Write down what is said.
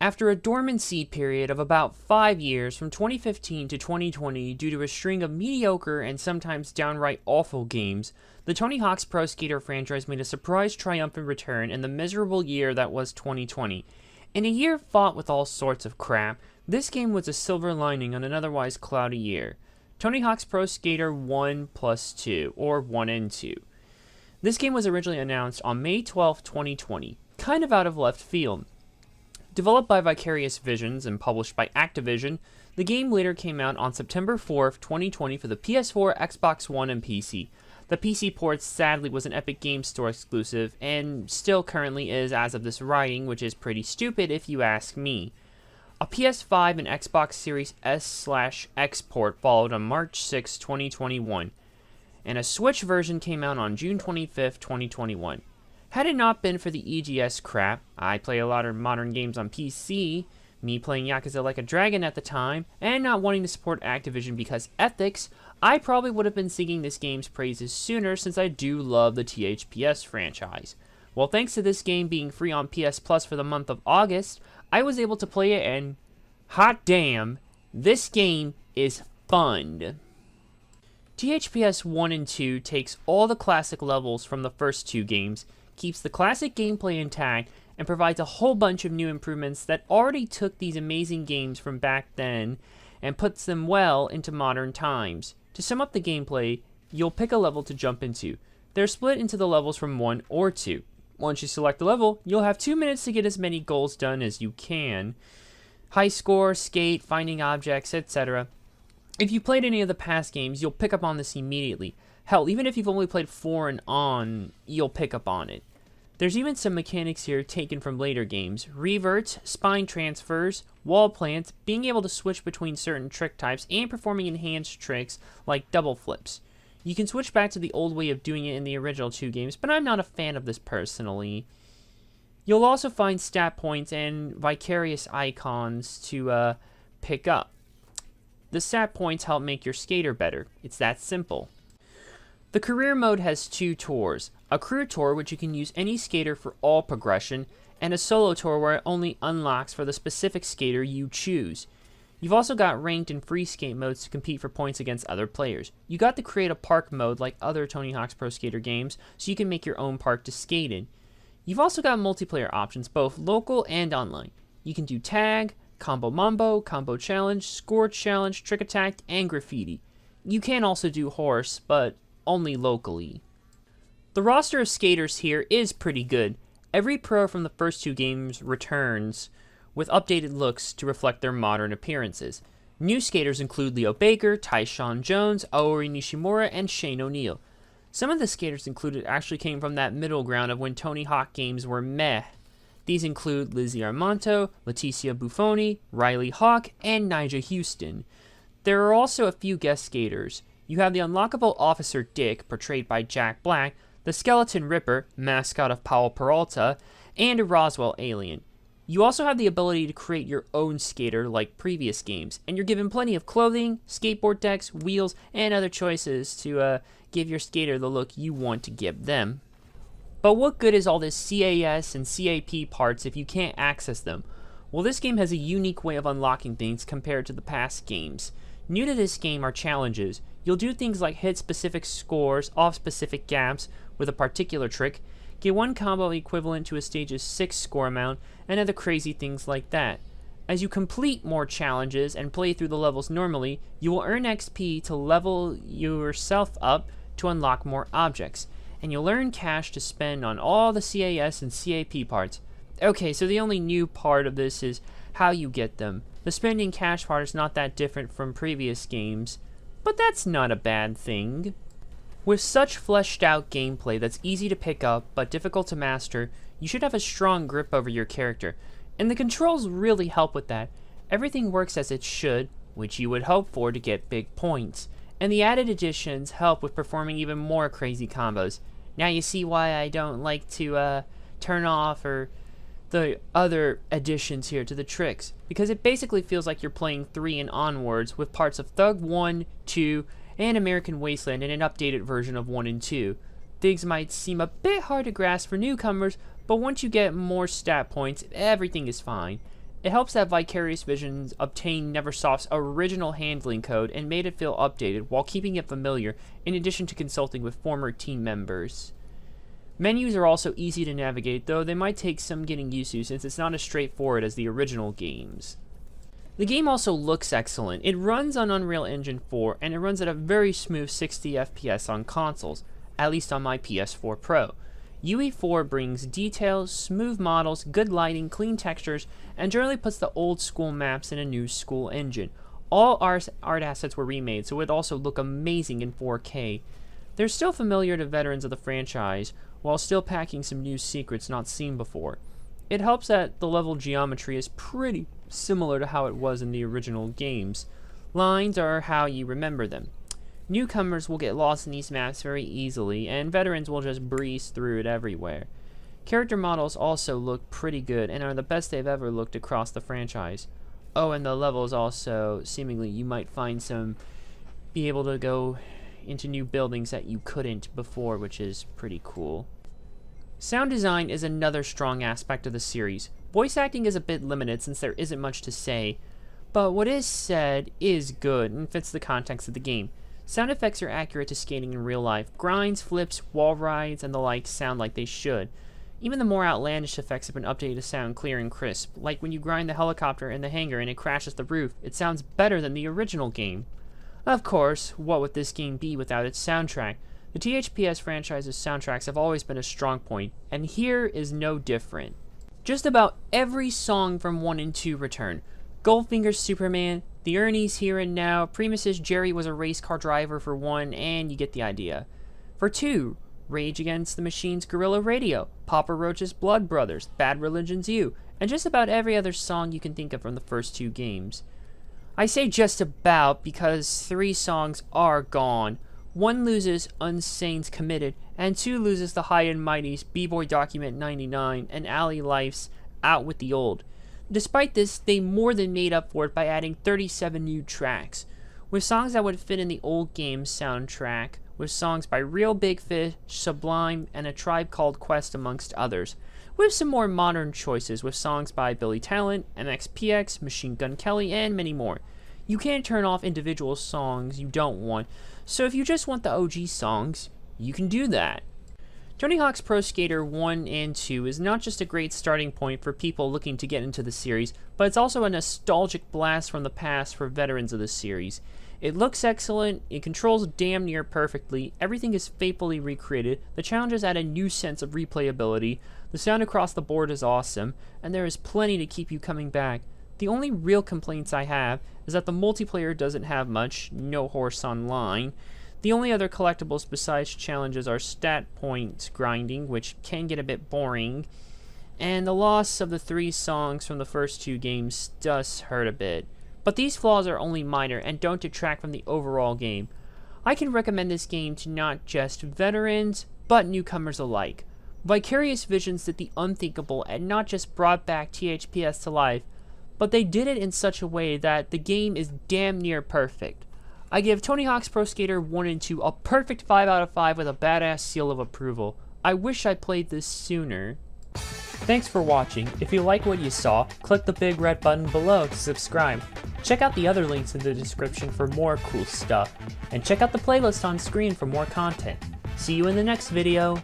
After a dormancy period of about 5 years from 2015 to 2020 due to a string of mediocre and sometimes downright awful games, the Tony Hawk's Pro Skater franchise made a surprise triumphant return in the miserable year that was 2020. In a year fought with all sorts of crap, this game was a silver lining on an otherwise cloudy year. Tony Hawk's Pro Skater 1 plus 2, or 1 and 2. This game was originally announced on May 12, 2020, kind of out of left field. Developed by Vicarious Visions and published by Activision, the game later came out on September 4th, 2020 for the PS4, Xbox One, and PC. The PC port sadly was an Epic Games Store exclusive, and still currently is as of this writing, which is pretty stupid if you ask me. A PS5 and Xbox Series S/X port followed on March 6, 2021, and a Switch version came out on June 25th, 2021. Had it not been for the EGS crap, I play a lot of modern games on PC, me playing Yakuza Like a Dragon at the time, and not wanting to support Activision because ethics, I probably would have been singing this game's praises sooner since I do love the THPS franchise. Well, thanks to this game being free on PS Plus for the month of August, I was able to play it and, hot damn, this game is fun. THPS 1 and 2 takes all the classic levels from the first two games, keeps the classic gameplay intact, and provides a whole bunch of new improvements that already took these amazing games from back then and puts them well into modern times. To sum up the gameplay, you'll pick a level to jump into. They're split into the levels from 1 or 2. Once you select the level, you'll have 2 minutes to get as many goals done as you can. High score, skate, finding objects, etc. If you played any of the past games, you'll pick up on this immediately. Hell, even if you've only played 4 and on, you'll pick up on it. There's even some mechanics here taken from later games. Reverts, spine transfers, wall plants, being able to switch between certain trick types, and performing enhanced tricks like double flips. You can switch back to the old way of doing it in the original 2 games, but I'm not a fan of this personally. You'll also find stat points and vicarious icons to pick up. The stat points help make your skater better. It's that simple. The career mode has 2 tours, a crew tour which you can use any skater for all progression, and a solo tour where it only unlocks for the specific skater you choose. You've also got ranked and free skate modes to compete for points against other players. You got the create a park mode like other Tony Hawk's Pro Skater games, so you can make your own park to skate in. You've also got multiplayer options, both local and online. You can do tag, combo mambo, combo challenge, score challenge, trick attack, and graffiti. You can also do horse, but only locally. The roster of skaters here is pretty good. Every pro from the first 2 games returns with updated looks to reflect their modern appearances. New skaters include Leo Baker, Tyshawn Jones, Aori Nishimura, and Shane O'Neill. Some of the skaters included actually came from that middle ground of when Tony Hawk games were meh. These include Lizzie Armanto, Leticia Buffoni, Riley Hawk, and Nyjah Houston. There are also a few guest skaters. You have the unlockable Officer Dick, portrayed by Jack Black, the Skeleton Ripper, mascot of Powell Peralta, and a Roswell alien. You also have the ability to create your own skater like previous games, and you're given plenty of clothing, skateboard decks, wheels, and other choices to give your skater the look you want to give them. But what good is all this CAS and CAP parts if you can't access them? Well, this game has a unique way of unlocking things compared to the past games. New to this game are challenges. You'll do things like hit specific scores off specific gaps with a particular trick, get 1 combo equivalent to a stage's 6 score amount, and other crazy things like that. As you complete more challenges and play through the levels normally, you will earn XP to level yourself up to unlock more objects, and you'll earn cash to spend on all the CAS and CAP parts. Okay, so the only new part of this is how you get them. The spending cash part is not that different from previous games, but that's not a bad thing. With such fleshed out gameplay that's easy to pick up but difficult to master, you should have a strong grip over your character, and the controls really help with that. Everything works as it should, which you would hope for to get big points, and the added additions help with performing even more crazy combos. Now you see why I don't like to turn off or the other additions here to the tricks, because it basically feels like you're playing 3 and onwards with parts of Thug 1, 2, and American Wasteland in an updated version of 1 and 2. Things might seem a bit hard to grasp for newcomers, but once you get more stat points, everything is fine. It helps that Vicarious Visions obtained Neversoft's original handling code and made it feel updated while keeping it familiar, in addition to consulting with former team members. Menus are also easy to navigate, though they might take some getting used to since it's not as straightforward as the original games. The game also looks excellent. It runs on Unreal Engine 4 and it runs at a very smooth 60 FPS on consoles, at least on my PS4 Pro. UE4 brings details, smooth models, good lighting, clean textures, and generally puts the old school maps in a new school engine. All art assets were remade, so it would also look amazing in 4K. They're still familiar to veterans of the franchise, while still packing some new secrets not seen before. It helps that the level geometry is pretty similar to how it was in the original games. Lines are how you remember them. Newcomers will get lost in these maps very easily, and veterans will just breeze through it everywhere. Character models also look pretty good and are the best they've ever looked across the franchise. Oh, and the levels also, seemingly you might be able to go into new buildings that you couldn't before, which is pretty cool. Sound design is another strong aspect of the series. Voice acting is a bit limited since there isn't much to say, but what is said is good and fits the context of the game. Sound effects are accurate to skating in real life. Grinds, flips, wall rides, and the like sound like they should. Even the more outlandish effects have been updated to sound clear and crisp, like when you grind the helicopter in the hangar and it crashes the roof. It sounds better than the original game. Of course, what would this game be without its soundtrack? The THPS franchise's soundtracks have always been a strong point, and here is no different. Just about every song from 1 and 2 return. Goldfinger's Superman, the Ernie's Here and Now, Primus's Jerry was a race car driver for 1, and you get the idea. For 2, Rage Against the Machine's Guerrilla Radio, Papa Roach's Blood Brothers, Bad Religion's You, and just about every other song you can think of from the first 2 games. I say just about because 3 songs are gone. 1 loses Unsane's Committed, and 2 loses the High and Mighty's B-Boy Document 99 and Alley Life's Out with the Old. Despite this, they more than made up for it by adding 37 new tracks, with songs that would fit in the old game's soundtrack, with songs by Real Big Fish, Sublime, and A Tribe Called Quest amongst others, with some more modern choices with songs by Billy Talent, MXPX, Machine Gun Kelly, and many more. You can't turn off individual songs you don't want, so if you just want the OG songs, you can do that. Tony Hawk's Pro Skater 1 and 2 is not just a great starting point for people looking to get into the series, but it's also a nostalgic blast from the past for veterans of the series. It looks excellent, it controls damn near perfectly, everything is faithfully recreated, the challenges add a new sense of replayability, the sound across the board is awesome, and there is plenty to keep you coming back. The only real complaints I have is that the multiplayer doesn't have much, no horse online. The only other collectibles besides challenges are stat points grinding, which can get a bit boring, and the loss of the 3 songs from the first 2 games does hurt a bit. But these flaws are only minor and don't detract from the overall game. I can recommend this game to not just veterans, but newcomers alike. Vicarious Visions did the unthinkable and not just brought back THPS to life, but they did it in such a way that the game is damn near perfect. I give Tony Hawk's Pro Skater 1 and 2 a perfect 5 out of 5 with a badass seal of approval. I wish I played this sooner. Thanks for watching. If you like what you saw, click the big red button below to subscribe. Check out the other links in the description for more cool stuff, and check out the playlist on screen for more content. See you in the next video.